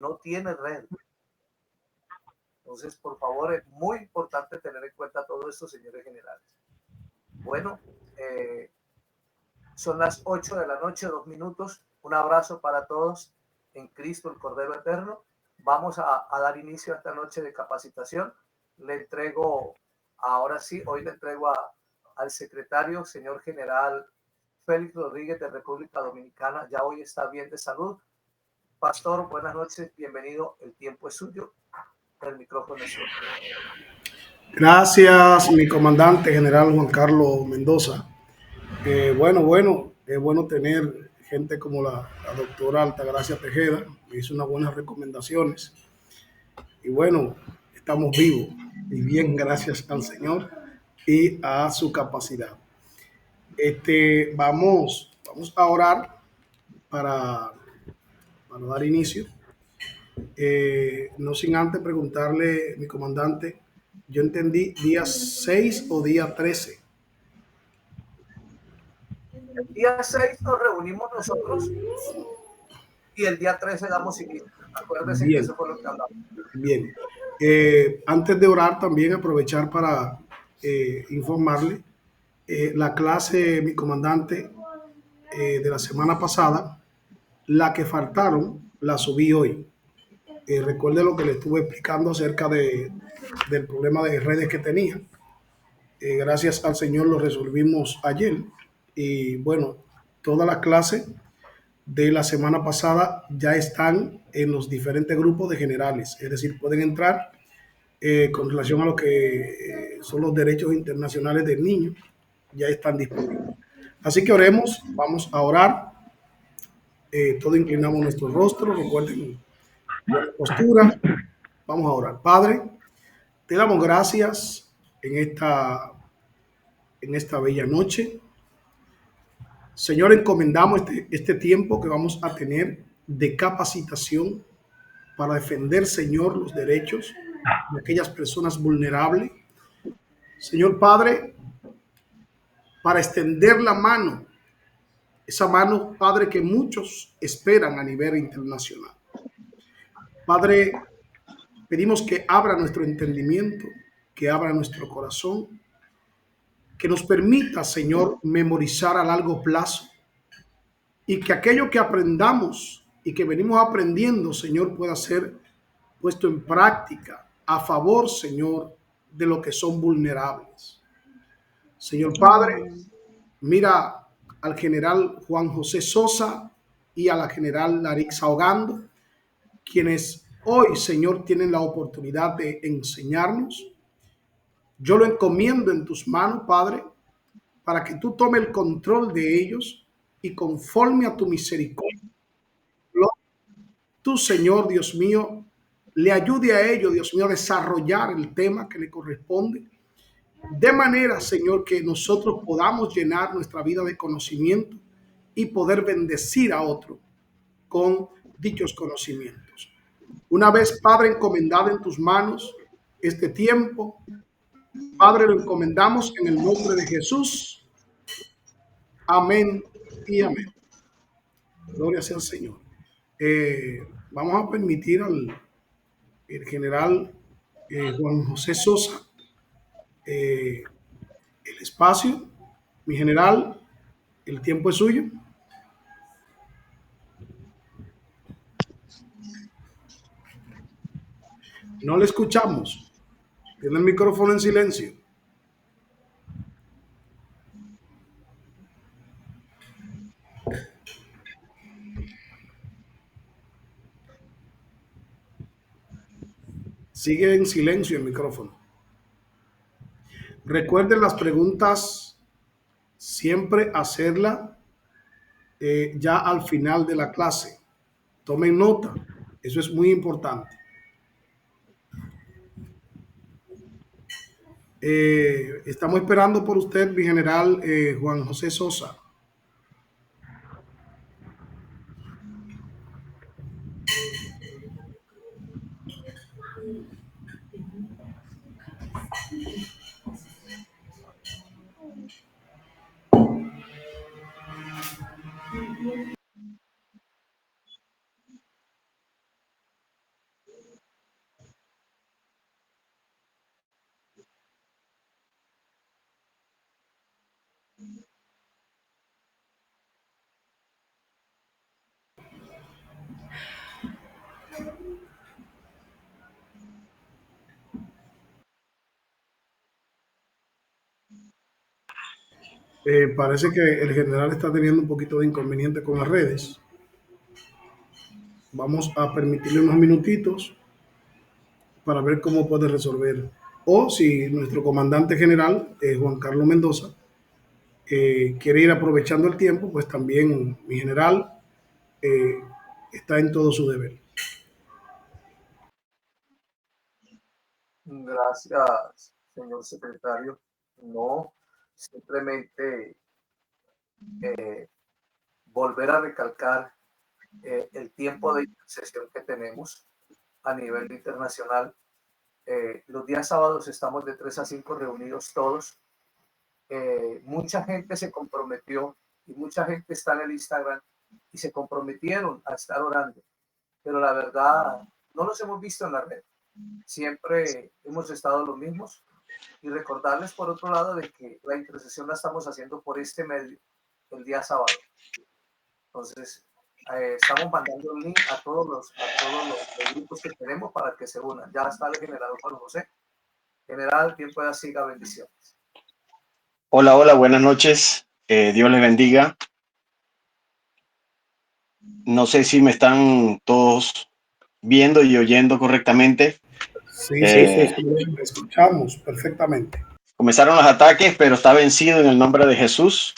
no tiene red. Entonces, por favor, es muy importante tener en cuenta todo esto, señores generales. Bueno, son las 8 de la noche, 2 minutos. Un abrazo para todos en Cristo, el Cordero Eterno. Vamos a dar inicio a esta noche de capacitación. Le entrego, ahora sí, hoy le entrego al secretario, señor general Félix Rodríguez de República Dominicana. Ya hoy está bien de salud. Pastor, buenas noches, bienvenido. El tiempo es suyo. El micrófono es suyo. Gracias, mi comandante general Juan Carlos Mendoza. Bueno, es bueno tener gente como la doctora Altagracia Tejeda, me hizo unas buenas recomendaciones. Y bueno, estamos vivos y bien gracias al Señor y a su capacidad. Vamos a orar para dar inicio. No sin antes preguntarle, mi comandante, yo entendí día 6 o día 13. El día 6 nos reunimos nosotros y el día 13 damos inicio. Acuérdense que Bien, eso fue lo que hablamos. bien. Antes de orar, también aprovechar para informarle la clase, mi comandante, de la semana pasada, la que faltaron, la subí hoy. Recuerde lo que le estuve explicando acerca del problema de redes que tenía. Gracias al Señor lo resolvimos ayer. Y bueno, todas las clases de la semana pasada ya están en los diferentes grupos de generales. Es decir, pueden entrar con relación a lo que son los derechos internacionales del niño. Ya están disponibles. Así que oremos, vamos a orar. Todos inclinamos nuestro rostro. Recuerden, buena postura. Vamos a orar. Padre, te damos gracias en esta bella noche. Señor, encomendamos este tiempo que vamos a tener de capacitación para defender, Señor, los derechos de aquellas personas vulnerables. Señor Padre, para extender la mano, esa mano, Padre, que muchos esperan a nivel internacional. Padre, pedimos que abra nuestro entendimiento, que abra nuestro corazón, que nos permita, Señor, memorizar a largo plazo y que aquello que aprendamos y que venimos aprendiendo, Señor, pueda ser puesto en práctica a favor, Señor, de los que son vulnerables. Señor Padre, mira al general Juan José Sosa y a la general Larix Ahogando, quienes hoy, Señor, tienen la oportunidad de enseñarnos. Yo lo encomiendo en tus manos, Padre, para que tú tomes el control de ellos y conforme a tu misericordia, tú, Señor, Dios mío, le ayude a ellos, Dios mío, a desarrollar el tema que le corresponde, de manera, Señor, que nosotros podamos llenar nuestra vida de conocimiento y poder bendecir a otro con dichos conocimientos. Una vez, Padre, encomendado en tus manos este tiempo, Padre, lo encomendamos en el nombre de Jesús. Amén y amén. Gloria sea al Señor. Vamos a permitir al el general Juan José Sosa el espacio. Mi general, el tiempo es suyo. No le escuchamos. Tiene el micrófono en silencio. Sigue en silencio el micrófono. Recuerden las preguntas, siempre hacerla ya al final de la clase. Tomen nota. Eso es muy importante. Estamos esperando por usted, mi general Juan José Sosa. Parece que el general está teniendo un poquito de inconveniente con las redes. Vamos a permitirle unos minutitos para ver cómo puede resolver. O si nuestro comandante general, Juan Carlos Mendoza, quiere ir aprovechando el tiempo, pues también mi general eh, está en todo su deber. Gracias, señor secretario. No, simplemente eh, volver a recalcar el tiempo de sesión que tenemos a nivel internacional. Los días sábados estamos de 3 a 5 reunidos todos. Mucha gente se comprometió y mucha gente está en el Instagram y se comprometieron a estar orando, pero la verdad no los hemos visto en la red. Siempre hemos estado los mismos y recordarles por otro lado de que la intercesión la estamos haciendo por este medio el día sábado. Entonces, estamos mandando el link a todos los grupos que tenemos para que se unan. Ya está el general Juan José. General, quien pueda siga, bendiciones. Hola, hola, buenas noches. Dios les bendiga. No sé si me están todos viendo y oyendo correctamente. Sí, sí, sí, sí, escuchamos perfectamente. Comenzaron los ataques, pero está vencido en el nombre de Jesús.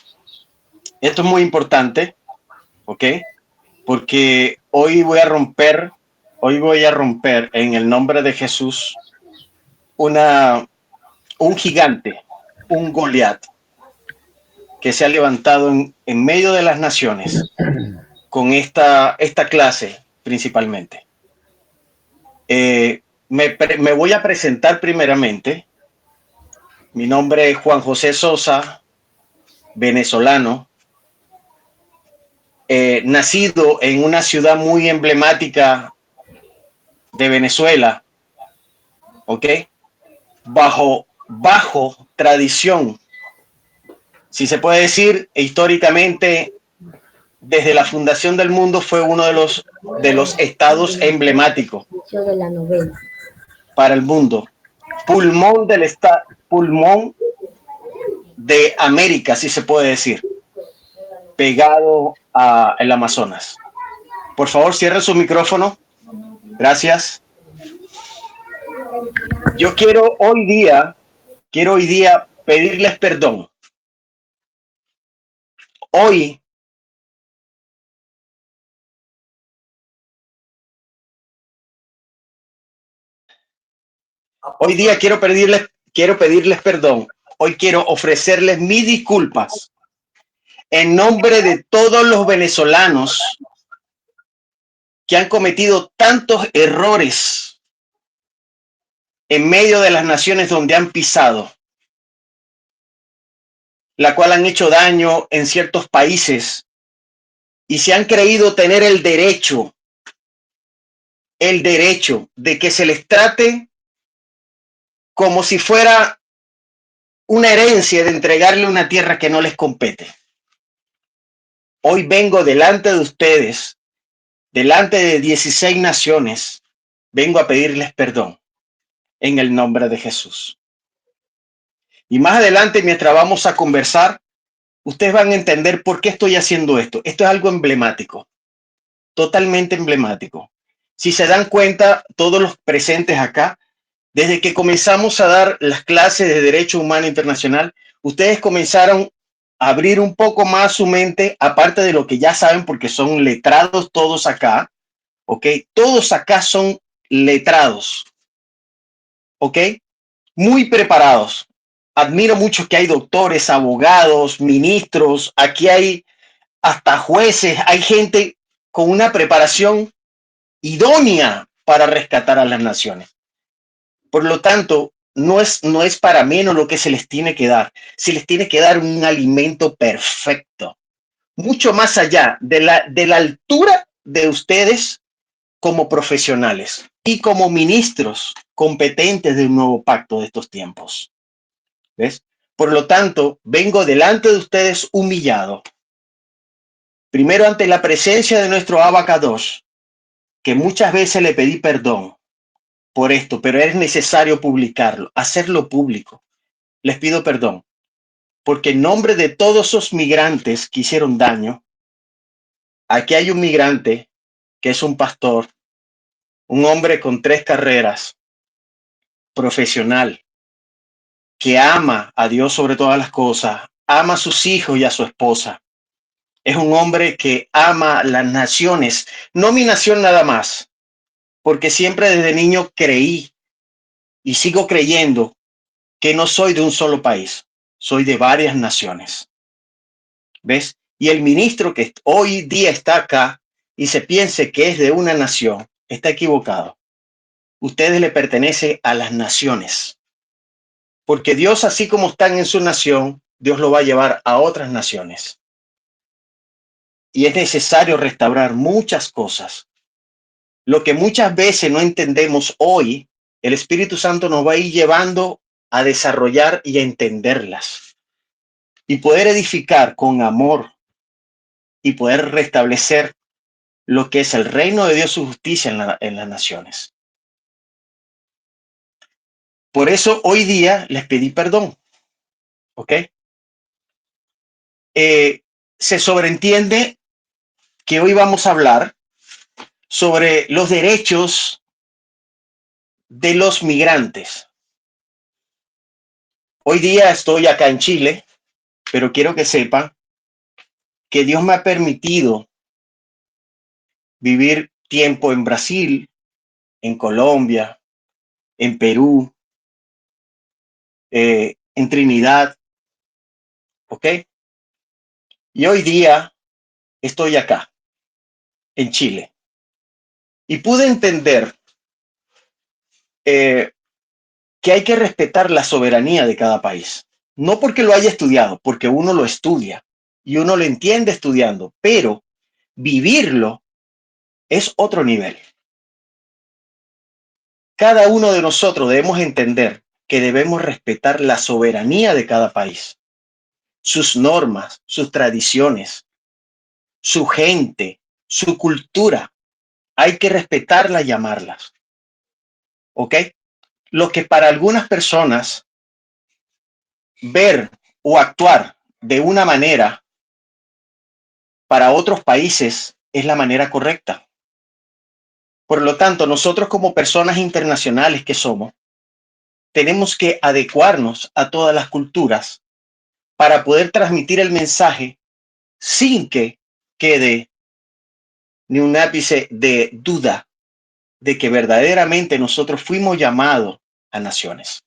Esto es muy importante, ¿ok? Porque hoy voy a romper en el nombre de Jesús un gigante, un Goliat, que se ha levantado en medio de las naciones con esta clase principalmente. Me voy a presentar primeramente. Mi nombre es Juan José Sosa, venezolano, nacido en una ciudad muy emblemática de Venezuela, ¿ok? Bajo tradición, si se puede decir, históricamente, desde la fundación del mundo fue uno de los estados emblemáticos para el mundo. Pulmón de América, si se puede decir, pegado al Amazonas. Por favor, cierre su micrófono. Gracias. Yo quiero hoy día pedirles perdón. Hoy día quiero pedirles perdón. Hoy quiero ofrecerles mis disculpas en nombre de todos los venezolanos que han cometido tantos errores en medio de las naciones donde han pisado, la cual han hecho daño en ciertos países y se han creído tener el derecho de que se les trate como si fuera una herencia de entregarle una tierra que no les compete. Hoy vengo delante de ustedes, delante de 16 naciones, vengo a pedirles perdón en el nombre de Jesús. Y más adelante, mientras vamos a conversar, ustedes van a entender por qué estoy haciendo esto. Esto es algo emblemático, totalmente emblemático. Si se dan cuenta, todos los presentes acá, desde que comenzamos a dar las clases de Derecho Humano Internacional, ustedes comenzaron a abrir un poco más su mente, aparte de lo que ya saben, porque son letrados todos acá, ¿ok? Todos acá son letrados, ¿ok? Muy preparados. Admiro mucho que hay doctores, abogados, ministros, aquí hay hasta jueces, hay gente con una preparación idónea para rescatar a las naciones. Por lo tanto, no es para menos lo que se les tiene que dar. Se les tiene que dar un alimento perfecto, mucho más allá de la altura de ustedes como profesionales y como ministros competentes de un nuevo pacto de estos tiempos. ¿Ves? Por lo tanto, vengo delante de ustedes humillado. Primero ante la presencia de nuestro Abacadosh, que muchas veces le pedí perdón por esto, pero es necesario publicarlo, hacerlo público. Les pido perdón. porque en nombre de todos esos migrantes que hicieron daño, aquí hay un migrante que es un pastor, un hombre con 3 carreras, profesional, que ama a Dios sobre todas las cosas, ama a sus hijos y a su esposa. Es un hombre que ama las naciones, no mi nación nada más, porque siempre desde niño creí y sigo creyendo que no soy de un solo país, soy de varias naciones. ¿Ves? Y el ministro que hoy día está acá y se piense que es de una nación, está equivocado. Ustedes le pertenecen a las naciones. Porque Dios, así como están en su nación, Dios lo va a llevar a otras naciones. Y es necesario restaurar muchas cosas. Lo que muchas veces no entendemos hoy, el Espíritu Santo nos va a ir llevando a desarrollar y a entenderlas. Y poder edificar con amor y poder restablecer lo que es el reino de Dios, su justicia en las naciones. Por eso hoy día les pedí perdón. ¿Ok? Se sobreentiende que hoy vamos a hablar sobre los derechos de los migrantes. Hoy día estoy acá en Chile, pero quiero que sepan que Dios me ha permitido vivir tiempo en Brasil, en Colombia, en Perú, en Trinidad, ¿ok? Y hoy día estoy acá, en Chile. Y pude entender que hay que respetar la soberanía de cada país. No porque lo haya estudiado, porque uno lo estudia y uno lo entiende estudiando, pero vivirlo es otro nivel. Cada uno de nosotros debemos entender que debemos respetar la soberanía de cada país, sus normas, sus tradiciones, su gente, su cultura. Hay que respetarlas y amarlas. ¿Ok? Lo que para algunas personas ver o actuar de una manera para otros países es la manera correcta. Por lo tanto, nosotros como personas internacionales que somos, tenemos que adecuarnos a todas las culturas para poder transmitir el mensaje sin que quede ni un ápice de duda de que verdaderamente nosotros fuimos llamados a naciones.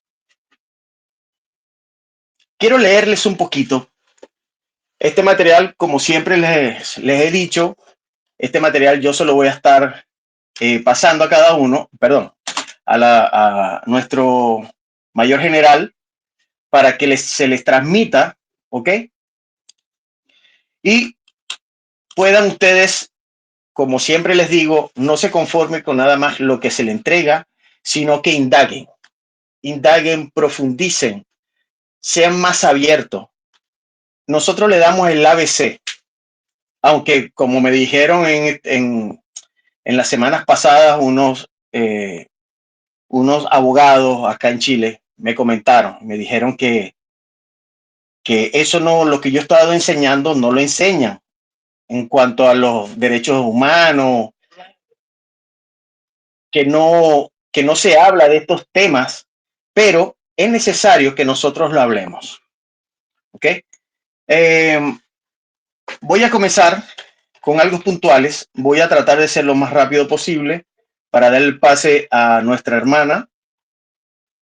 Quiero leerles un poquito. Este material, como siempre les he dicho, este material yo se lo voy a estar pasando a cada uno, perdón, a nuestro mayor general para que se les transmita, ¿ok? Y puedan ustedes, como siempre les digo, no se conformen con nada más lo que se le entrega, sino que indaguen, profundicen, sean más abiertos. Nosotros le damos el ABC, aunque como me dijeron en las semanas pasadas unos abogados acá en Chile me comentaron, me dijeron que eso no, lo que yo he estado enseñando no lo enseñan en cuanto a los derechos humanos, que no se habla de estos temas, pero es necesario que nosotros lo hablemos. ¿Ok? Voy a comenzar con algo puntuales. Voy a tratar de ser lo más rápido posible para dar el pase a nuestra hermana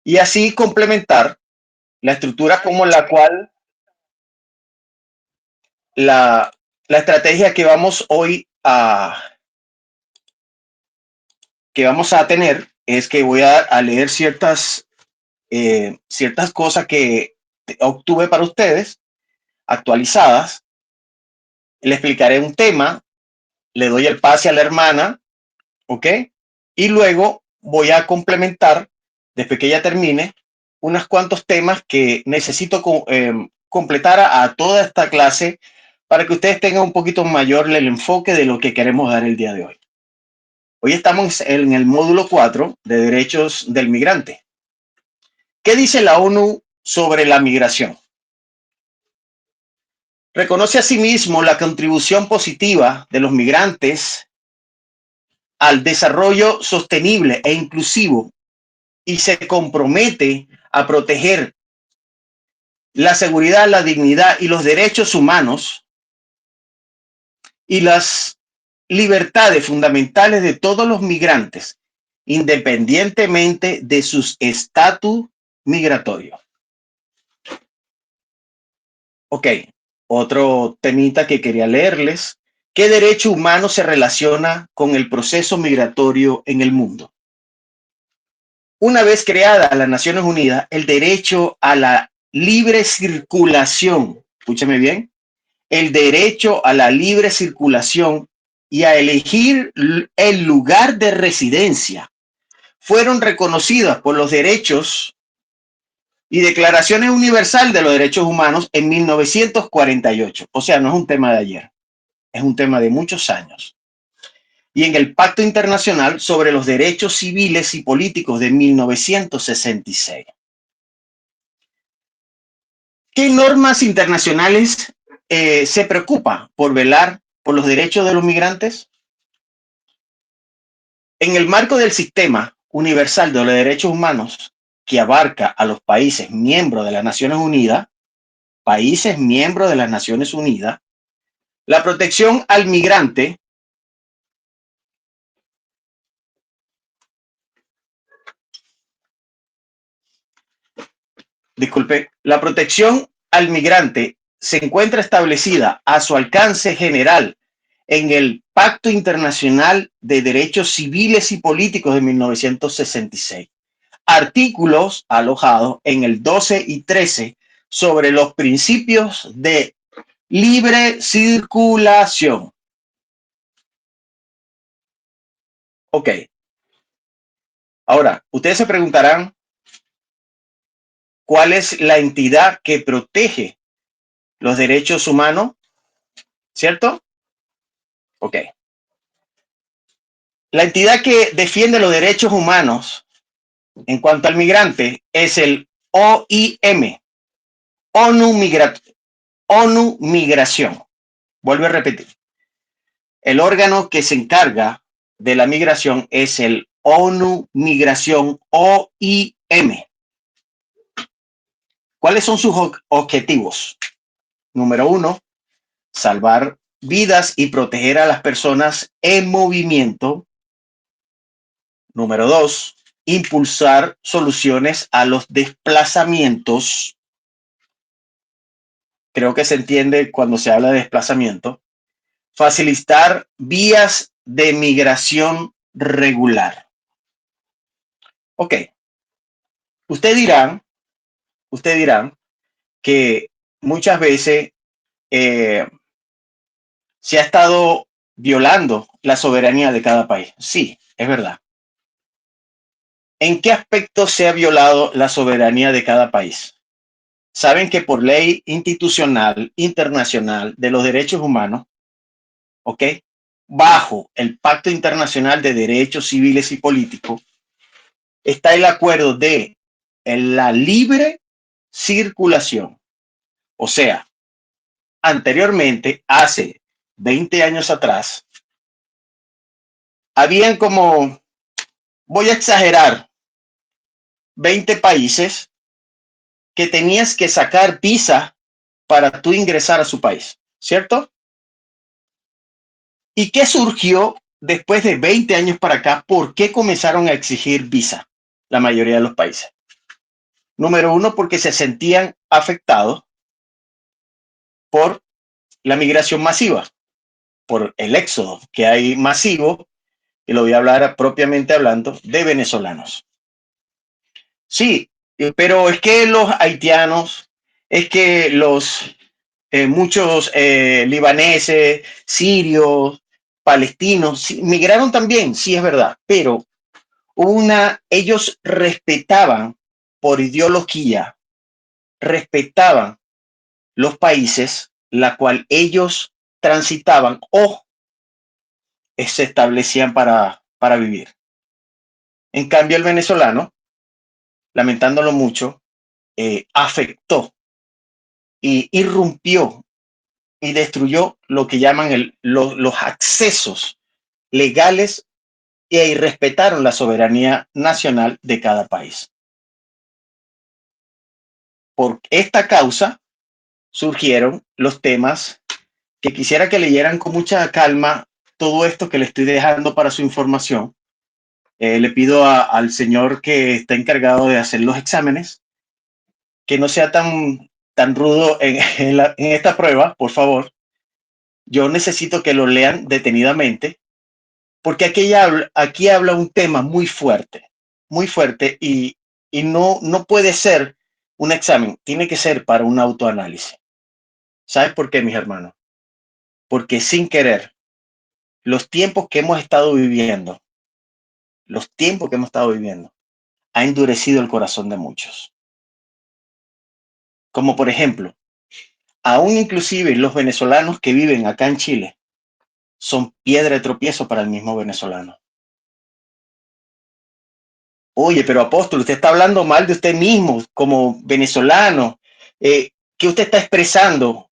y así complementar la estructura como la cual la estrategia que vamos hoy que vamos a tener es que voy a leer ciertas cosas que obtuve para ustedes actualizadas. Le explicaré un tema, le doy el pase a la hermana, ¿ok? Y luego voy a complementar, después que ella termine, unos cuantos temas que necesito completar a toda esta clase para que ustedes tengan un poquito mayor el enfoque de lo que queremos dar el día de hoy. Hoy estamos en el módulo 4 de derechos del migrante. ¿Qué dice la ONU sobre la migración? Reconoce asimismo la contribución positiva de los migrantes al desarrollo sostenible e inclusivo y se compromete a proteger la seguridad, la dignidad y los derechos humanos y las libertades fundamentales de todos los migrantes, independientemente de sus estatus migratorios. Ok, otro temita que quería leerles. ¿Qué derecho humano se relaciona con el proceso migratorio en el mundo? Una vez creada las Naciones Unidas, el derecho a la libre circulación, escúchame bien, el derecho a la libre circulación y a elegir el lugar de residencia fueron reconocidas por los derechos y declaraciones universal de los derechos humanos en 1948. O sea, no es un tema de ayer, es un tema de muchos años. Y en el Pacto Internacional sobre los Derechos Civiles y Políticos de 1966. ¿Qué normas internacionales se preocupa por velar por los derechos de los migrantes? En el marco del sistema universal de los derechos humanos que abarca a los países miembros de las Naciones Unidas, la protección al migrante la protección al migrante se encuentra establecida a su alcance general en el Pacto Internacional de Derechos Civiles y Políticos de 1966. Artículos alojados en el 12 y 13 sobre los principios de libre circulación. Ok. Ahora, ustedes se preguntarán, ¿cuál es la entidad que protege los derechos humanos? ¿Cierto? Ok. La entidad que defiende los derechos humanos en cuanto al migrante es el OIM, ONU Migración. Vuelvo a repetir. El órgano que se encarga de la migración es el ONU Migración, OIM. ¿Cuáles son sus objetivos? Número 1, salvar vidas y proteger a las personas en movimiento. Número 2, impulsar soluciones a los desplazamientos. Creo que se entiende cuando se habla de desplazamiento. Facilitar vías de migración regular. Ok. Ustedes dirán que muchas veces se ha estado violando la soberanía de cada país. Sí, es verdad. ¿En qué aspecto se ha violado la soberanía de cada país? Saben que por ley institucional internacional de los derechos humanos, ¿ok? Bajo el Pacto Internacional de Derechos Civiles y Políticos, está el acuerdo de la libre circulación. O sea, anteriormente, hace 20 años atrás, habían como, voy a exagerar, 20 países que tenías que sacar visa para tú ingresar a su país, ¿cierto? ¿Y qué surgió después de 20 años para acá? ¿Por qué comenzaron a exigir visa la mayoría de los países? Número 1, porque se sentían afectados por la migración masiva, por el éxodo que hay masivo, y lo voy a hablar propiamente hablando de venezolanos. Sí, pero es que los haitianos, es que los muchos libaneses, sirios, palestinos, sí, migraron también, sí es verdad, pero ellos respetaban por ideología, respetaban los países la cual ellos transitaban o se establecían para vivir. En cambio, el venezolano, lamentándolo mucho, afectó y irrumpió y destruyó lo que llaman los accesos legales e irrespetaron la soberanía nacional de cada país. Por esta causa surgieron los temas que quisiera que leyeran con mucha calma todo esto que le estoy dejando para su información. Le pido al señor que está encargado de hacer los exámenes que no sea tan rudo en esta prueba, por favor. Yo necesito que lo lean detenidamente, porque aquí habla un tema muy fuerte y no puede ser un examen, tiene que ser para un autoanálisis. ¿Sabes por qué, mis hermanos? Porque sin querer, los tiempos que hemos estado viviendo, ha endurecido el corazón de muchos. Como por ejemplo, aún inclusive los venezolanos que viven acá en Chile son piedra de tropiezo para el mismo venezolano. Oye, pero apóstol, usted está hablando mal de usted mismo como venezolano. ¿Qué usted está expresando?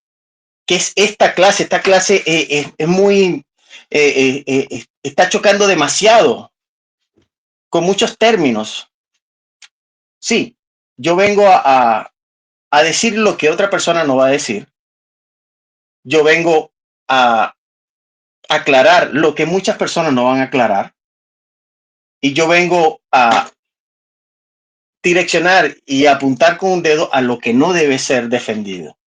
¿Qué es esta clase? Esta clase es muy... está chocando demasiado con muchos términos. Sí, yo vengo a decir lo que otra persona no va a decir. Yo vengo a aclarar lo que muchas personas no van a aclarar. Y yo vengo a direccionar y apuntar con un dedo a lo que no debe ser defendido.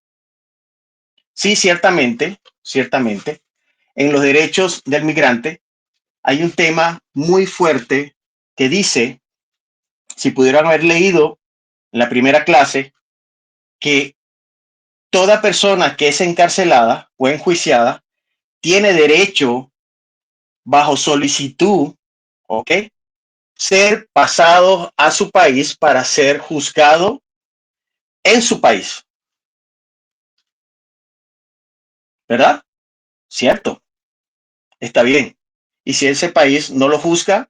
Sí, ciertamente, en los derechos del migrante hay un tema muy fuerte que dice, si pudieran haber leído en la primera clase, que toda persona que es encarcelada o enjuiciada tiene derecho, bajo solicitud, ¿ok?, ser pasado a su país para ser juzgado en su país. ¿Verdad? Cierto. Está bien. Y si ese país no lo juzga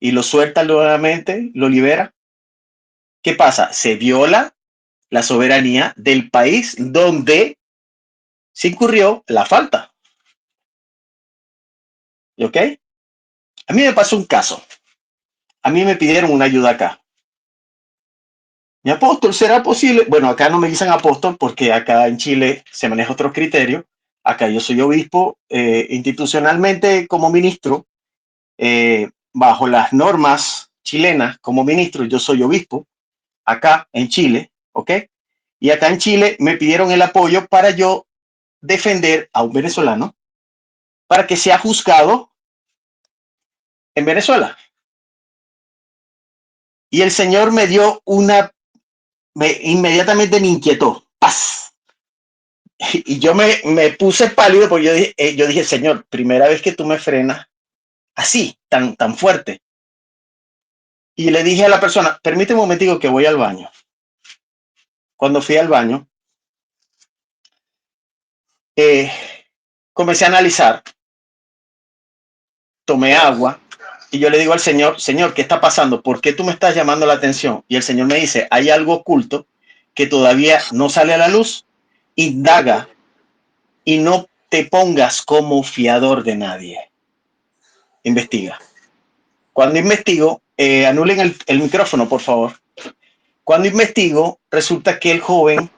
y lo suelta nuevamente, lo libera, ¿qué pasa? Se viola la soberanía del país donde se incurrió la falta. ¿Ok? A mí me pasó un caso. A mí me pidieron una ayuda acá. Mi apóstol, ¿será posible? Bueno, acá no me dicen apóstol porque acá en Chile se maneja otro criterio. Acá yo soy obispo institucionalmente como ministro, bajo las normas chilenas como ministro, yo soy obispo acá en Chile, ¿ok? Y acá en Chile me pidieron el apoyo para yo defender a un venezolano para que sea juzgado en Venezuela. Y el Señor me dio inmediatamente me inquietó, paz. Y yo me puse pálido porque yo dije, Señor, primera vez que tú me frenas así, tan fuerte. Y le dije a la persona, permíteme un momentico que voy al baño. Cuando fui al baño, comencé a analizar, tomé agua y yo le digo al Señor, Señor, ¿qué está pasando? ¿Por qué tú me estás llamando la atención? Y el Señor me dice, hay algo oculto que todavía no sale a la luz. Indaga y no te pongas como fiador de nadie. Investiga. Cuando investigo, anulen el micrófono, por favor. Cuando investigo, resulta que el joven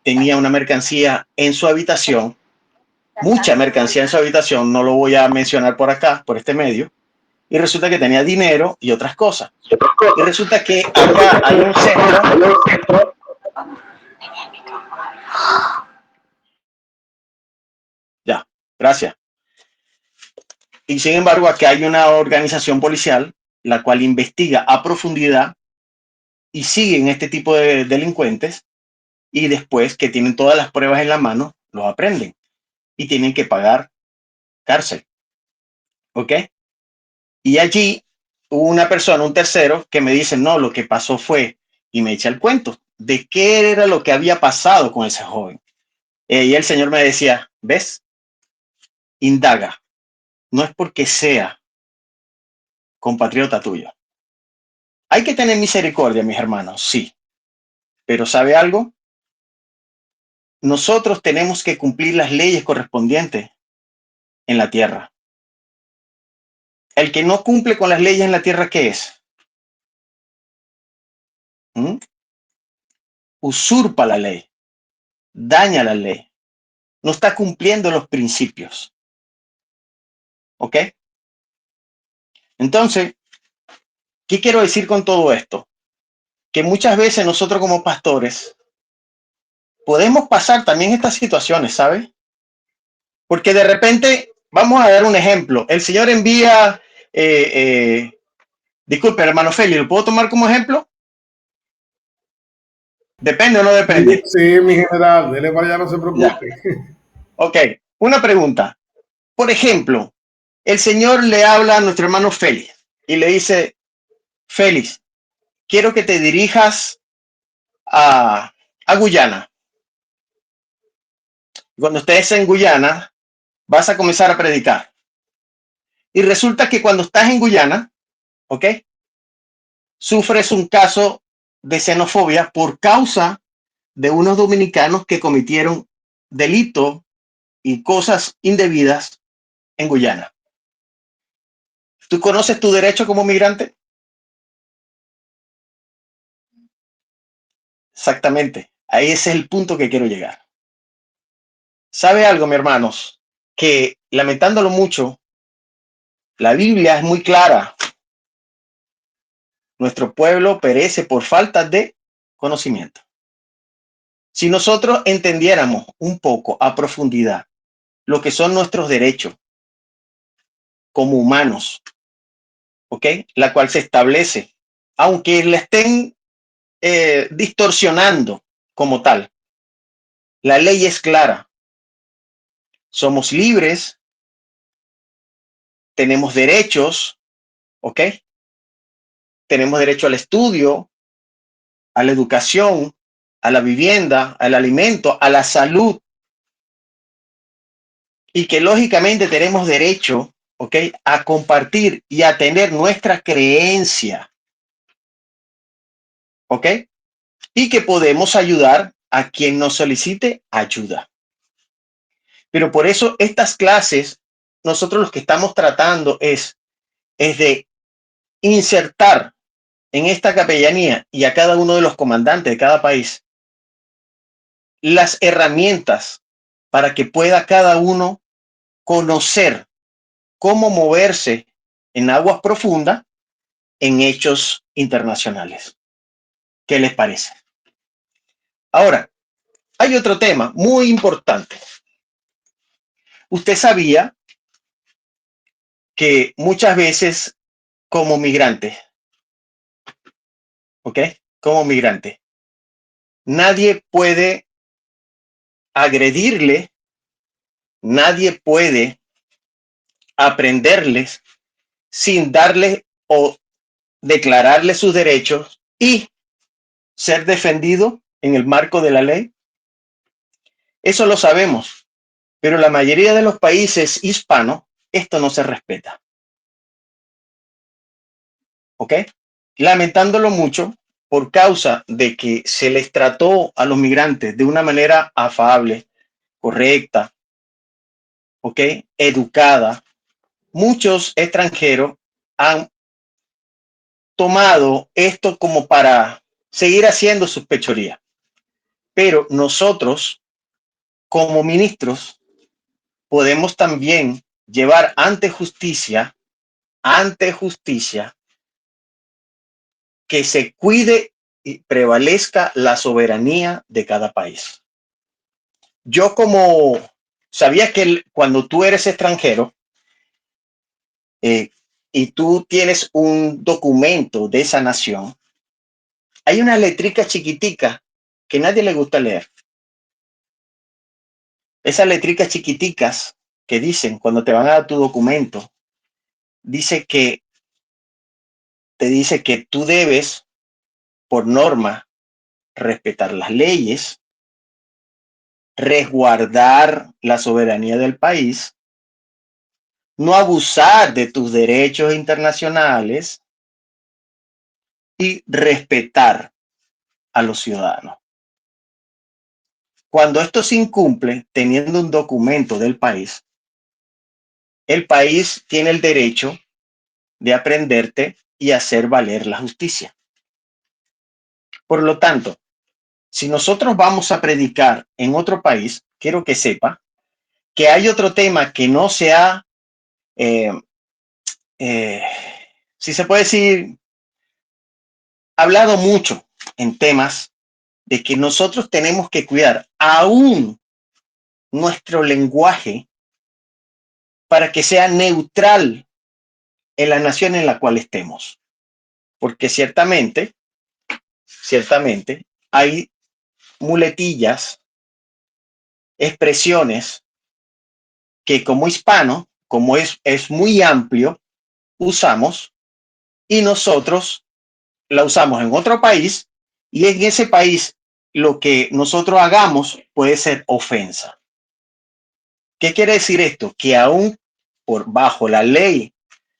tenía una mercancía en su habitación, mucha mercancía en su habitación, no lo voy a mencionar por acá, por este medio, y resulta que tenía dinero y otras cosas. Y resulta que acá hay un centro. Ya, gracias. Y sin embargo, aquí hay una organización policial la cual investiga a profundidad y siguen este tipo de delincuentes y después que tienen todas las pruebas en la mano, los aprenden y tienen que pagar cárcel. ¿Ok? Y allí hubo una persona, un tercero, que me dice, no, lo que pasó fue, y me echa el cuento de qué era lo que había pasado con ese joven. Y el Señor me decía, ¿ves? Indaga. No es porque sea compatriota tuyo. Hay que tener misericordia, mis hermanos, sí. Pero ¿sabe algo? nosotros tenemos que cumplir las leyes correspondientes en la tierra. El que no cumple con las leyes en la tierra, ¿qué es? ¿Mm? Usurpa la ley, daña la ley, no está cumpliendo los principios. ¿Ok? Entonces, ¿qué quiero decir con todo esto? Que muchas veces nosotros como pastores podemos pasar también estas situaciones, ¿sabes? Porque de repente, vamos a dar un ejemplo. El Señor envía, disculpe, hermano Feli, ¿lo puedo tomar como ejemplo? ¿Depende o no depende? Sí, mi general, dele para allá, no se Ya. preocupe. Ok, una pregunta. Por ejemplo, el Señor le habla a nuestro hermano Félix y le dice, Félix, quiero que te dirijas a Guyana. Cuando estés en Guyana, vas a comenzar a predicar. Y resulta que cuando estás en Guyana, ¿ok? Sufres un caso de xenofobia por causa de unos dominicanos que cometieron delitos y cosas indebidas en Guyana. ¿Tú conoces tu derecho como migrante? Exactamente. Ahí ese es el punto que quiero llegar. ¿Sabe algo, mi hermanos? Que lamentándolo mucho, la Biblia es muy clara. Nuestro pueblo perece por falta de conocimiento. Si nosotros entendiéramos un poco a profundidad lo que son nuestros derechos como humanos, ¿ok? La cual se establece, aunque la estén distorsionando como tal. La ley es clara. Somos libres, tenemos derechos, ¿ok? Tenemos derecho al estudio, a la educación, a la vivienda, al alimento, a la salud. Y que lógicamente tenemos derecho, ¿ok? A compartir y a tener nuestra creencia, ¿ok? Y que podemos ayudar a quien nos solicite ayuda. Pero por eso estas clases, nosotros los que estamos tratando es de insertar en esta capellanía y a cada uno de los comandantes de cada país las herramientas para que pueda cada uno conocer cómo moverse en aguas profundas en hechos internacionales. ¿Qué les parece? Ahora, hay otro tema muy importante. Usted sabía que muchas veces como migrante, ¿ok? Como migrante, nadie puede agredirle, nadie puede aprenderles sin darle o declararle sus derechos y ser defendido en el marco de la ley. Eso lo sabemos, pero la mayoría de los países hispanos esto no se respeta. ¿Ok? Lamentándolo mucho por causa de que se les trató a los migrantes de una manera afable, correcta, ¿ok? Educada. Muchos extranjeros han tomado esto como para seguir haciendo sus pechorías. Pero nosotros, como ministros, podemos también llevar ante justicia, que se cuide y prevalezca la soberanía de cada país. Yo como sabía que cuando tú eres extranjero y tú tienes un documento de esa nación, hay una letrica chiquitica que nadie le gusta leer. Esas letricas chiquiticas que dicen cuando te van a dar tu documento, te dice que tú debes, por norma, respetar las leyes, resguardar la soberanía del país, no abusar de tus derechos internacionales y respetar a los ciudadanos. cuando esto se incumple, teniendo un documento del país, el país tiene el derecho de aprenderte y hacer valer la justicia. Por lo tanto, si nosotros vamos a predicar en otro país, quiero que sepa que hay otro tema que no se ha, eh, si se puede decir, hablado mucho en temas de que nosotros tenemos que cuidar aún nuestro lenguaje para que sea neutral en la nación en la cual estemos. Porque ciertamente hay muletillas, expresiones que como hispano, como es muy amplio, usamos y nosotros la usamos en otro país y en ese país lo que nosotros hagamos puede ser ofensa. ¿Qué quiere decir esto? Que aún por bajo la ley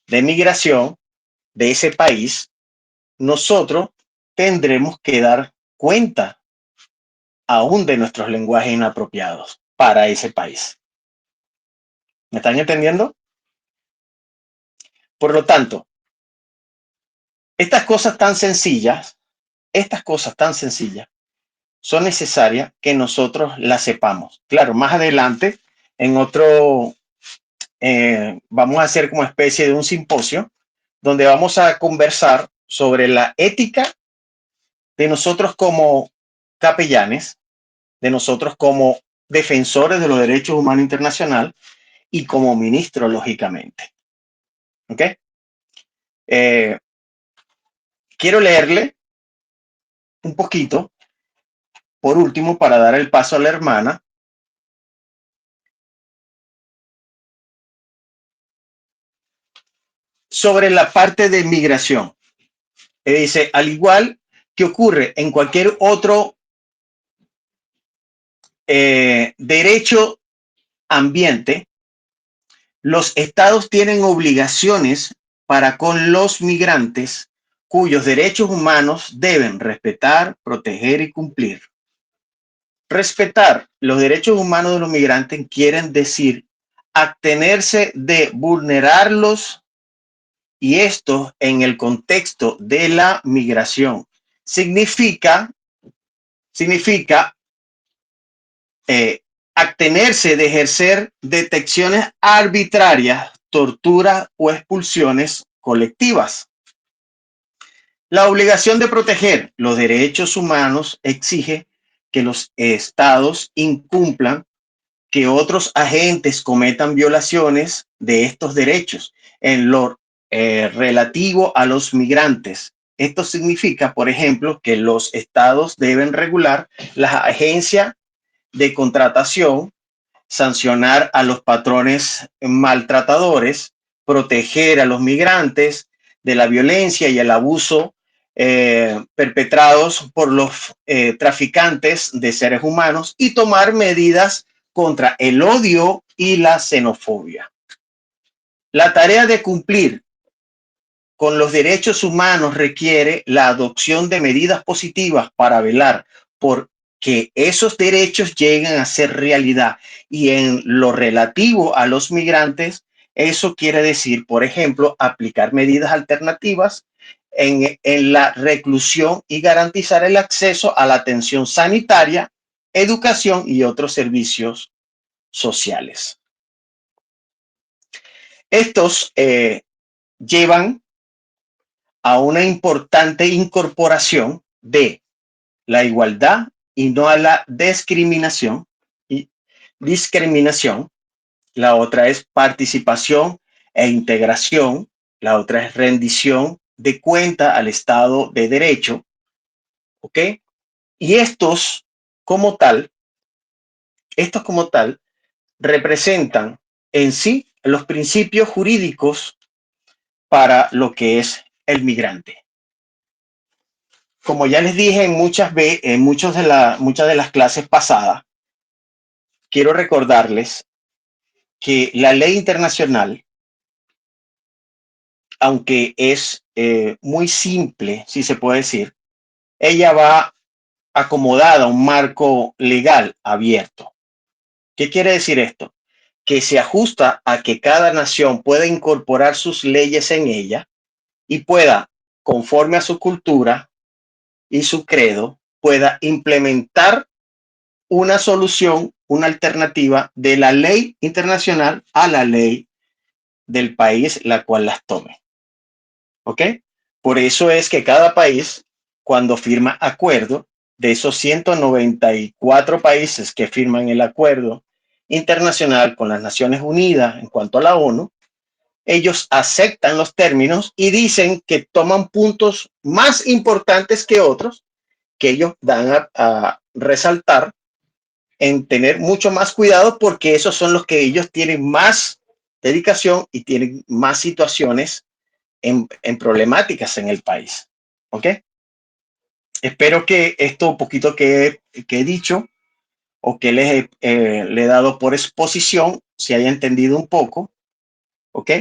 de migración de ese país, nosotros tendremos que dar cuenta aún de nuestros lenguajes inapropiados para ese país. ¿Me están entendiendo? Por lo tanto, estas cosas tan sencillas son necesarias que nosotros las sepamos. Claro, más adelante, en otro, vamos a hacer como especie de un simposio donde vamos a conversar sobre la ética de nosotros como capellanes, de nosotros como defensores de los derechos humanos internacional y como ministro, lógicamente. ¿Ok? Quiero leerle un poquito, por último, para dar el paso a la hermana. Sobre la parte de migración. Dice, al igual que ocurre en cualquier otro derecho ambiente, los estados tienen obligaciones para con los migrantes cuyos derechos humanos deben respetar, proteger y cumplir. Respetar los derechos humanos de los migrantes quieren decir abstenerse de vulnerarlos, y esto en el contexto de la migración significa abstenerse de ejercer detenciones arbitrarias, tortura o expulsiones colectivas. La obligación de proteger los derechos humanos exige que los estados incumplan que otros agentes cometan violaciones de estos derechos en lo relativo a los migrantes. Esto significa, por ejemplo, que los estados deben regular las agencias de contratación, sancionar a los patrones maltratadores, proteger a los migrantes de la violencia y el abuso perpetrados por los traficantes de seres humanos y tomar medidas contra el odio y la xenofobia. La tarea de cumplir con los derechos humanos requiere la adopción de medidas positivas para velar por que esos derechos lleguen a ser realidad. Y en lo relativo a los migrantes, eso quiere decir, por ejemplo, aplicar medidas alternativas en la reclusión y garantizar el acceso a la atención sanitaria, educación y otros servicios sociales. Estos llevan a una importante incorporación de la igualdad y no a la discriminación. La otra es participación e integración. La otra es rendición de cuenta al Estado de Derecho. ¿Ok? Y estos como tal, representan en sí los principios jurídicos para lo que es el migrante. Como ya les dije en muchas de las clases pasadas, quiero recordarles que la ley internacional, aunque es muy simple, si se puede decir, ella va acomodada a un marco legal abierto. ¿Qué quiere decir esto? Que se ajusta a que cada nación pueda incorporar sus leyes en ella y pueda, conforme a su cultura y su credo, pueda implementar una solución, una alternativa de la ley internacional a la ley del país la cual las tome. ¿Ok? Por eso es que cada país, cuando firma acuerdo, de esos 194 países que firman el acuerdo internacional con las Naciones Unidas en cuanto a la ONU, ellos aceptan los términos y dicen que toman puntos más importantes que otros que ellos dan a resaltar en tener mucho más cuidado porque esos son los que ellos tienen más dedicación y tienen más situaciones en problemáticas en el país. ¿Ok? Espero que esto poquito que he dicho o que le he dado por exposición se haya entendido un poco. ¿Ok?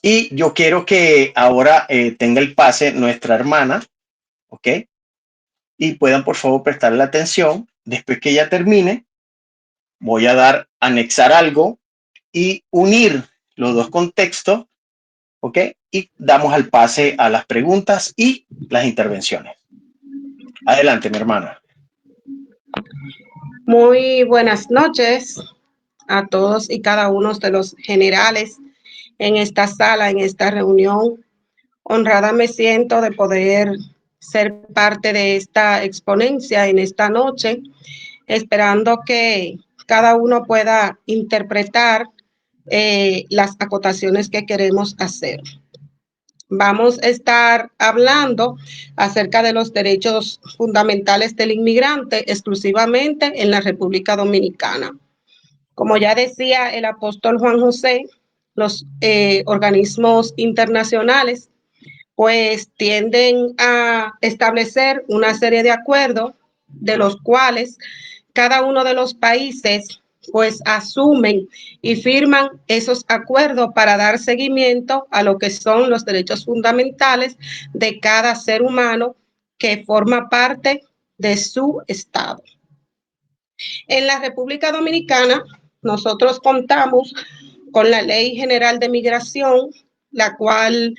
Y yo quiero que ahora tenga el pase nuestra hermana. ¿Ok? Y puedan por favor prestarle atención. Después que ella termine, voy a anexar algo y unir los dos contextos, ¿ok? Y damos al pase a las preguntas y las intervenciones. Adelante, mi hermana. Muy buenas noches a todos y cada uno de los generales en esta sala, en esta reunión. Honrada me siento de poder ser parte de esta exponencia en esta noche, esperando que cada uno pueda interpretar las acotaciones que queremos hacer. Vamos a estar hablando acerca de los derechos fundamentales del inmigrante exclusivamente en la República Dominicana. Como ya decía el apóstol Juan José, los organismos internacionales pues tienden a establecer una serie de acuerdos de los cuales cada uno de los países pues asumen y firman esos acuerdos para dar seguimiento a lo que son los derechos fundamentales de cada ser humano que forma parte de su estado. En la República Dominicana, nosotros contamos con la Ley General de Migración, la cual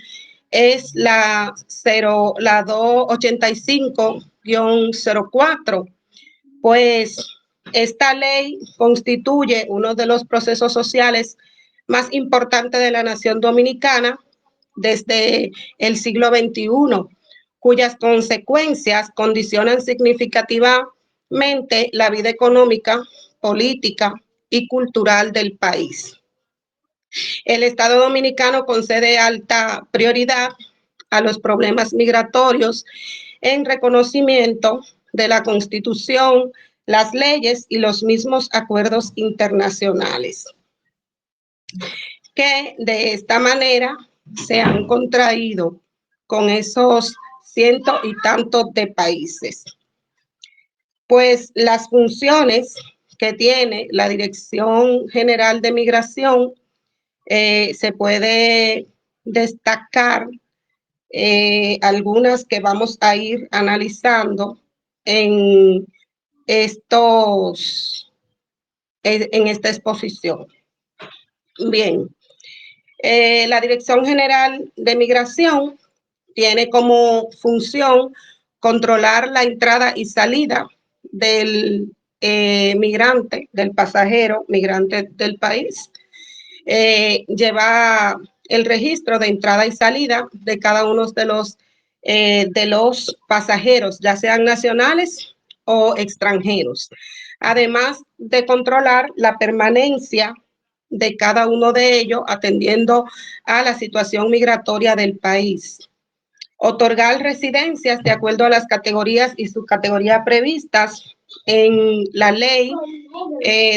es la 285-04. Pues esta ley constituye uno de los procesos sociales más importantes de la nación dominicana desde el siglo XXI, cuyas consecuencias condicionan significativamente la vida económica, política y cultural del país. El Estado dominicano concede alta prioridad a los problemas migratorios en reconocimiento de la Constitución, las leyes y los mismos acuerdos internacionales, que de esta manera se han contraído con esos cientos y tantos de países. Pues las funciones que tiene la Dirección General de Migración se puede destacar algunas que vamos a ir analizando en esta exposición. Bien, la Dirección General de Migración tiene como función controlar la entrada y salida del migrante, del pasajero migrante del país. Lleva el registro de entrada y salida de cada uno de los pasajeros, ya sean nacionales o extranjeros, además de controlar la permanencia de cada uno de ellos atendiendo a la situación migratoria del país. Otorgar residencias de acuerdo a las categorías y subcategorías previstas en la ley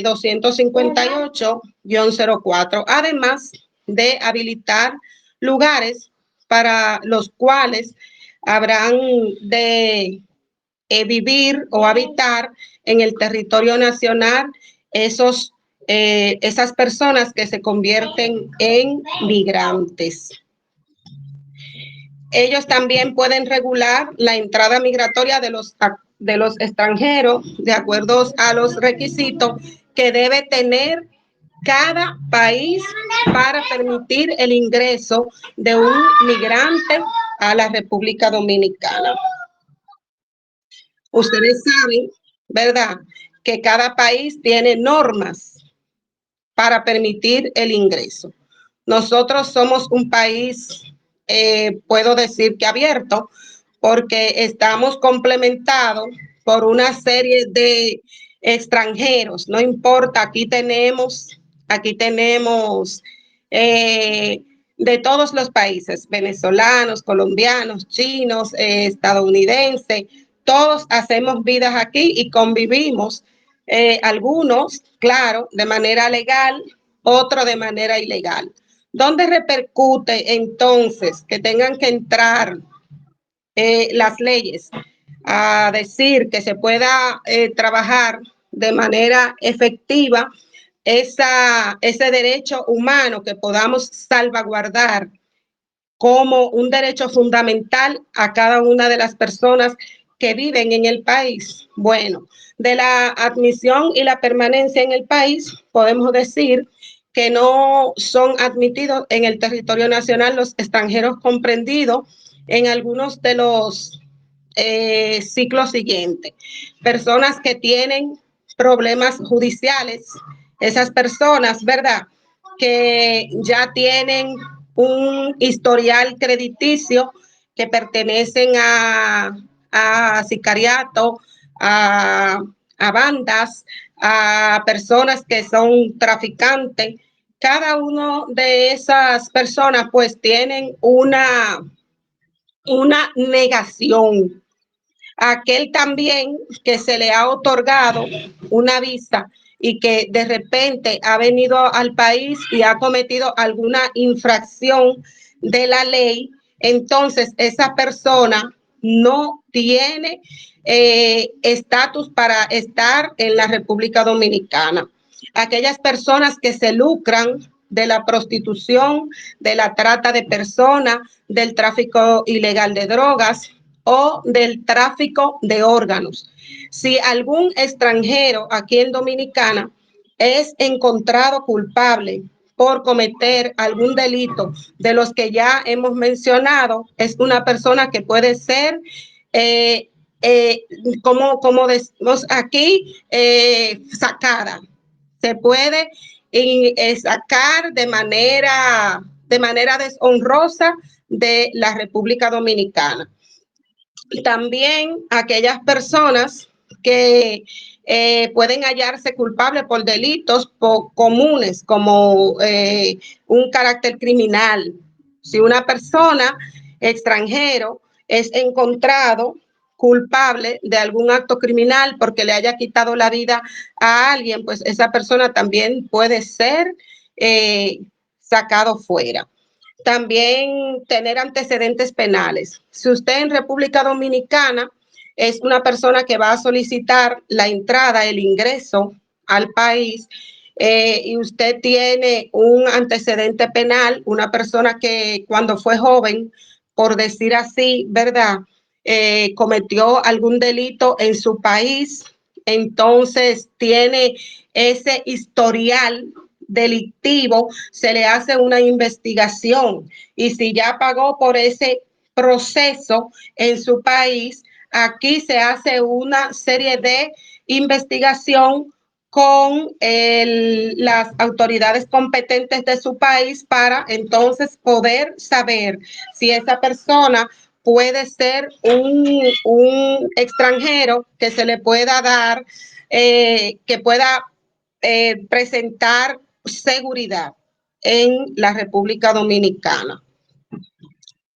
258-04, además de habilitar lugares para los cuales habrán de vivir o habitar en el territorio nacional esas personas que se convierten en migrantes. Ellos también pueden regular la entrada migratoria de los extranjeros de acuerdo a los requisitos que debe tener cada país para permitir el ingreso de un migrante a la República Dominicana. Ustedes saben, ¿verdad?, que cada país tiene normas para permitir el ingreso. Nosotros somos un país, puedo decir que abierto, porque estamos complementados por una serie de extranjeros. No importa, aquí tenemos de todos los países, venezolanos, colombianos, chinos, estadounidenses, todos hacemos vidas aquí y convivimos, algunos, claro, de manera legal, otros de manera ilegal. ¿Dónde repercute entonces que tengan que entrar las leyes a decir que se pueda trabajar de manera efectiva ese derecho humano que podamos salvaguardar como un derecho fundamental a cada una de las personas que viven en el país? Bueno, de la admisión y la permanencia en el país, podemos decir que no son admitidos en el territorio nacional los extranjeros comprendidos en algunos de los ciclos siguientes. Personas que tienen problemas judiciales, esas personas, ¿verdad?, que ya tienen un historial crediticio, que pertenecen a sicariato, a bandas, a personas que son traficantes. Cada uno de esas personas pues tienen una negación. Aquel también que se le ha otorgado una visa y que de repente ha venido al país y ha cometido alguna infracción de la ley, entonces esa persona no tiene estatus para estar en la República Dominicana. Aquellas personas que se lucran de la prostitución, de la trata de personas, del tráfico ilegal de drogas o del tráfico de órganos. Si algún extranjero aquí en Dominicana es encontrado culpable por cometer algún delito de los que ya hemos mencionado, es una persona que puede ser, como decimos aquí, sacada. Se puede sacar de manera deshonrosa de la República Dominicana. También aquellas personas que pueden hallarse culpables por delitos comunes como un carácter criminal. Si una persona extranjero es encontrado culpable de algún acto criminal porque le haya quitado la vida a alguien, pues esa persona también puede ser sacado fuera. También tener antecedentes penales. Si usted en República Dominicana es una persona que va a solicitar la entrada, el ingreso al país, y usted tiene un antecedente penal, una persona que cuando fue joven, por decir así, ¿verdad?, cometió algún delito en su país, entonces tiene ese historial delictivo, se le hace una investigación y si ya pagó por ese proceso en su país, aquí se hace una serie de investigación con las autoridades competentes de su país para entonces poder saber si esa persona puede ser un extranjero que se le pueda dar, que pueda presentar seguridad en la República Dominicana.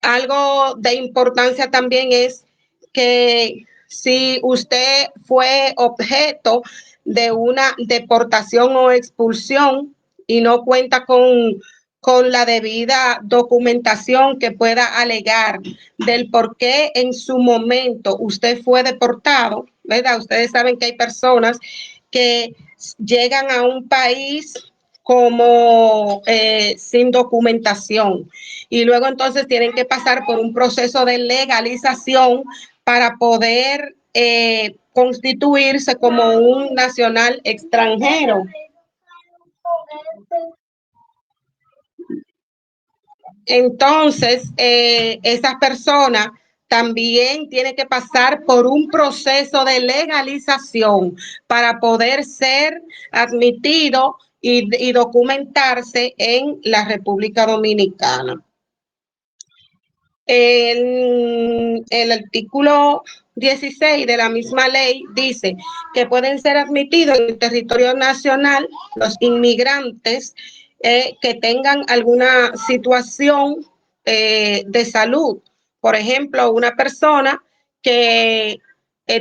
Algo de importancia también es que si usted fue objeto de una deportación o expulsión y no cuenta con la debida documentación que pueda alegar del por qué en su momento usted fue deportado, ¿verdad? Ustedes saben que hay personas que llegan a un país como sin documentación. Y luego entonces tienen que pasar por un proceso de legalización para poder constituirse como un nacional extranjero. Entonces, esa persona también tiene que pasar por un proceso de legalización para poder ser admitido y documentarse en la República Dominicana. El artículo 16 de la misma ley dice que pueden ser admitidos en el territorio nacional los inmigrantes que tengan alguna situación de salud. Por ejemplo, una persona que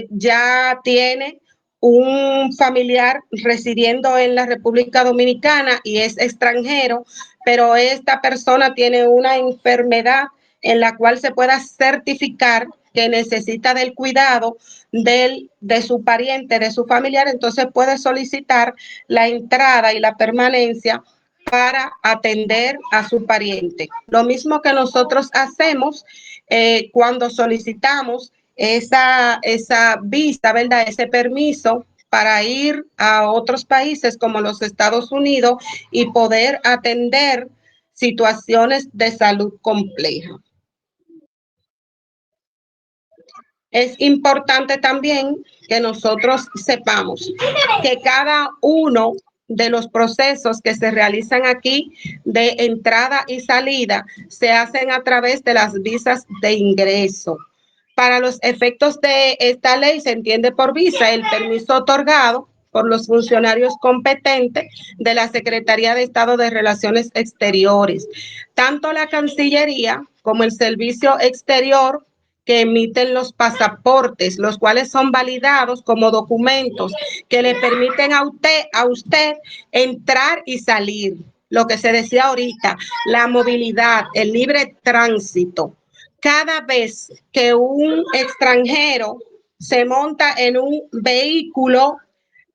ya tiene un familiar residiendo en la República Dominicana y es extranjero, pero esta persona tiene una enfermedad en la cual se pueda certificar que necesita del cuidado de su pariente, de su familiar, entonces puede solicitar la entrada y la permanencia para atender a su pariente. Lo mismo que nosotros hacemos cuando solicitamos esa visa, ¿verdad? Ese permiso para ir a otros países como los Estados Unidos y poder atender situaciones de salud compleja. Es importante también que nosotros sepamos que cada uno de los procesos que se realizan aquí de entrada y salida se hacen a través de las visas de ingreso. Para los efectos de esta ley se entiende por visa el permiso otorgado por los funcionarios competentes de la Secretaría de Estado de Relaciones Exteriores. Tanto la Cancillería como el Servicio Exterior que emiten los pasaportes, los cuales son validados como documentos que le permiten a usted entrar y salir. Lo que se decía ahorita, la movilidad, el libre tránsito. Cada vez que un extranjero se monta en un vehículo,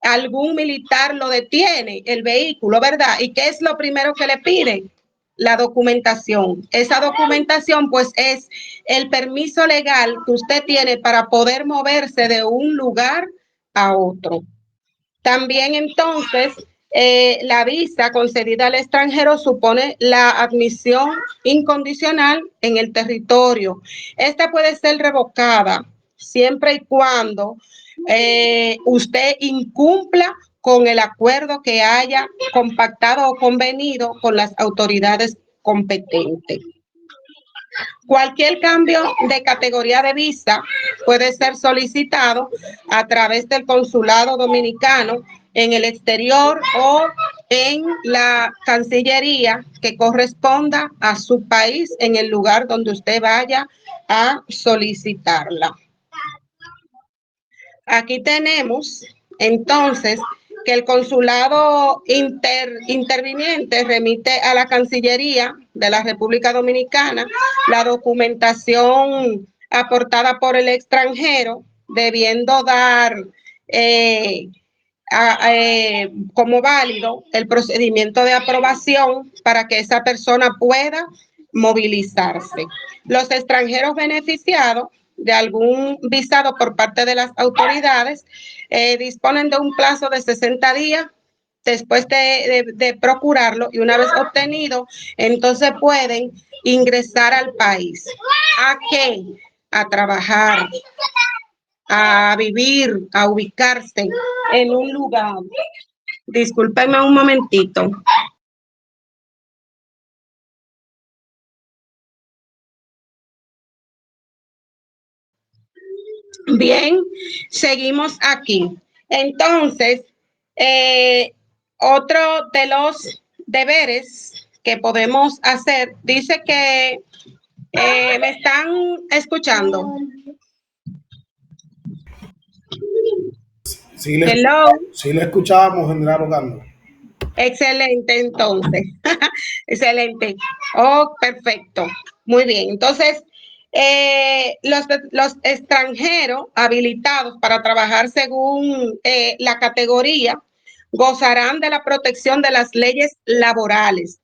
algún militar lo detiene, el vehículo, ¿verdad? ¿Y qué es lo primero que le piden? La documentación. Esa documentación, pues, es el permiso legal que usted tiene para poder moverse de un lugar a otro. También, entonces, la visa concedida al extranjero supone la admisión incondicional en el territorio. Esta puede ser revocada siempre y cuando usted incumpla con el acuerdo que haya compactado o convenido con las autoridades competentes. Cualquier cambio de categoría de visa puede ser solicitado a través del consulado dominicano en el exterior o en la Cancillería que corresponda a su país en el lugar donde usted vaya a solicitarla. Aquí tenemos entonces que el consulado interviniente remite a la Cancillería de la República Dominicana la documentación aportada por el extranjero, debiendo dar como válido el procedimiento de aprobación para que esa persona pueda movilizarse. Los extranjeros beneficiados de algún visado por parte de las autoridades disponen de un plazo de 60 días después de procurarlo, y una vez obtenido, entonces pueden ingresar al país. ¿A qué? A trabajar, a vivir, a ubicarse en un lugar. Discúlpenme un momentito. Bien, seguimos aquí. Entonces, otro de los deberes que podemos hacer, dice que me están escuchando. Sí, Hello. sí le escuchábamos, general Ogando. Excelente, entonces. Excelente. Oh, perfecto. Muy bien. Entonces, los extranjeros habilitados para trabajar según la categoría, gozarán de la protección de las leyes laborales.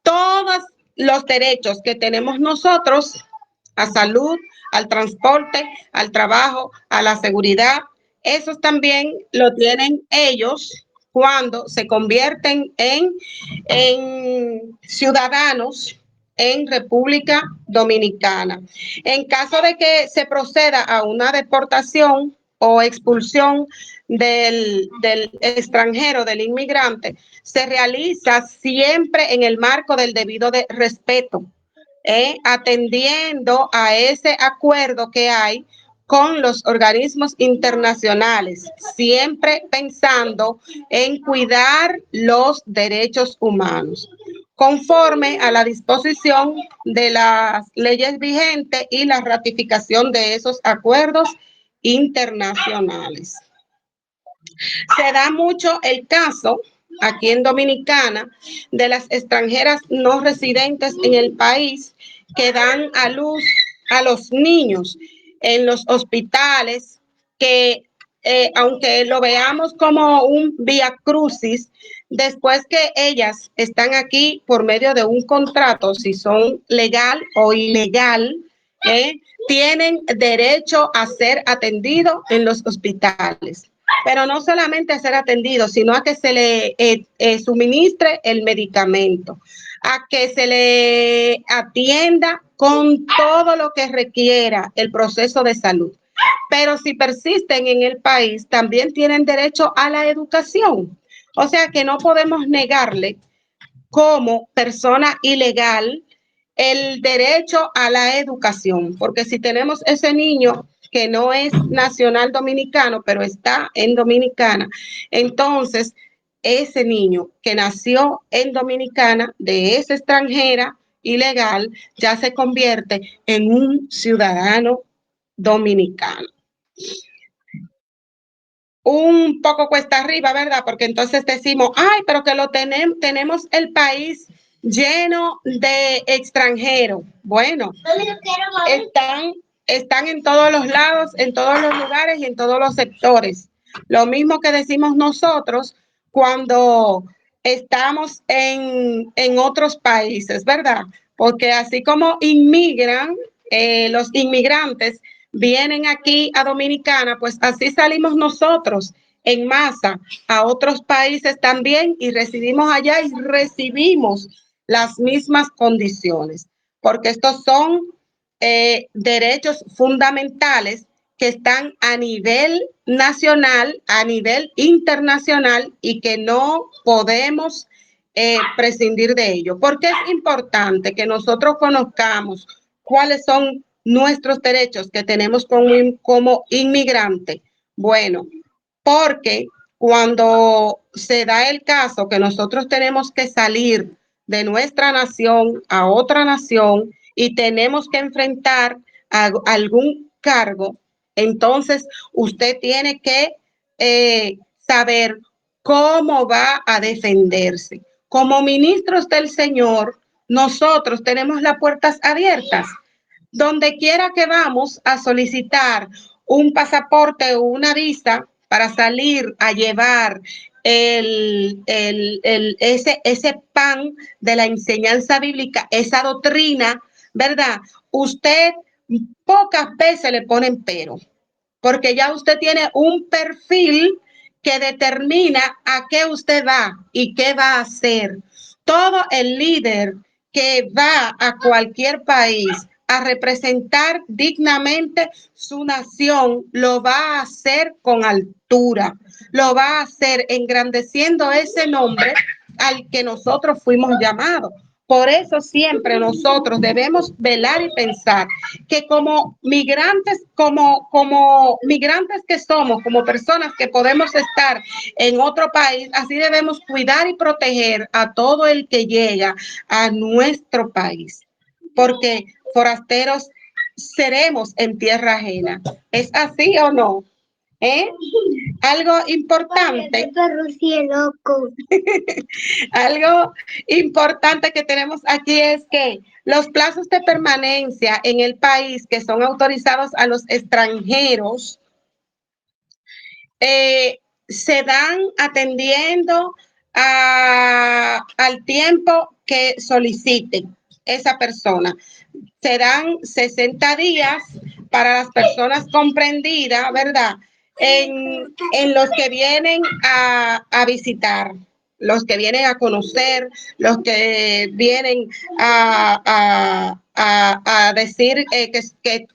Todos los derechos que tenemos nosotros a salud, al transporte, al trabajo, a la seguridad, esos también lo tienen ellos cuando se convierten en ciudadanos en República Dominicana. En caso de que se proceda a una deportación o expulsión del extranjero, del inmigrante, se realiza siempre en el marco del debido respeto, atendiendo a ese acuerdo que hay con los organismos internacionales, siempre pensando en cuidar los derechos humanos, conforme a la disposición de las leyes vigentes y la ratificación de esos acuerdos internacionales. Se da mucho el caso aquí en Dominicana de las extranjeras no residentes en el país que dan a luz a los niños en los hospitales, que aunque lo veamos como un vía crucis, después que ellas están aquí por medio de un contrato, si son legal o ilegal, tienen derecho a ser atendidos en los hospitales. Pero no solamente a ser atendido, sino a que se le suministre el medicamento, a que se le atienda con todo lo que requiera el proceso de salud. Pero si persisten en el país, también tienen derecho a la educación. O sea que no podemos negarle como persona ilegal el derecho a la educación, porque si tenemos ese niño que no es nacional dominicano, pero está en Dominicana, entonces ese niño que nació en Dominicana, de esa extranjera ilegal, ya se convierte en un ciudadano dominicano. Un poco cuesta arriba, ¿verdad? Porque entonces decimos, ay, pero que lo tenemos el país lleno de extranjeros. Bueno, están en todos los lados, en todos los lugares y en todos los sectores. Lo mismo que decimos nosotros cuando estamos en otros países, ¿verdad? Porque así como inmigran, los inmigrantes vienen aquí a Dominicana, pues así salimos nosotros en masa a otros países también y residimos allá y recibimos las mismas condiciones, porque estos son derechos fundamentales que están a nivel nacional, a nivel internacional y que no podemos prescindir de ello. Porque es importante que nosotros conozcamos cuáles son nuestros derechos que tenemos como inmigrante. Bueno, porque cuando se da el caso que nosotros tenemos que salir de nuestra nación a otra nación y tenemos que enfrentar algún cargo, entonces usted tiene que saber cómo va a defenderse. Como ministros del Señor, nosotros tenemos las puertas abiertas. Donde quiera que vamos a solicitar un pasaporte o una visa para salir a llevar ese pan de la enseñanza bíblica, esa doctrina, ¿verdad? Usted pocas veces le ponen pero, porque ya usted tiene un perfil que determina a qué usted va y qué va a hacer. Todo el líder que va a cualquier país a representar dignamente su nación, lo va a hacer con altura, lo va a hacer engrandeciendo ese nombre al que nosotros fuimos llamados. Por eso siempre nosotros debemos velar y pensar que como migrantes, como migrantes que somos, como personas que podemos estar en otro país, así debemos cuidar y proteger a todo el que llega a nuestro país, porque forasteros seremos en tierra ajena. ¿Es así o no? Algo importante. Algo importante que tenemos aquí es que los plazos de permanencia en el país que son autorizados a los extranjeros se dan atendiendo al tiempo que solicite esa persona. Serán 60 días para las personas comprendidas, ¿verdad? En los que vienen a visitar, los que vienen a conocer, los que vienen a decir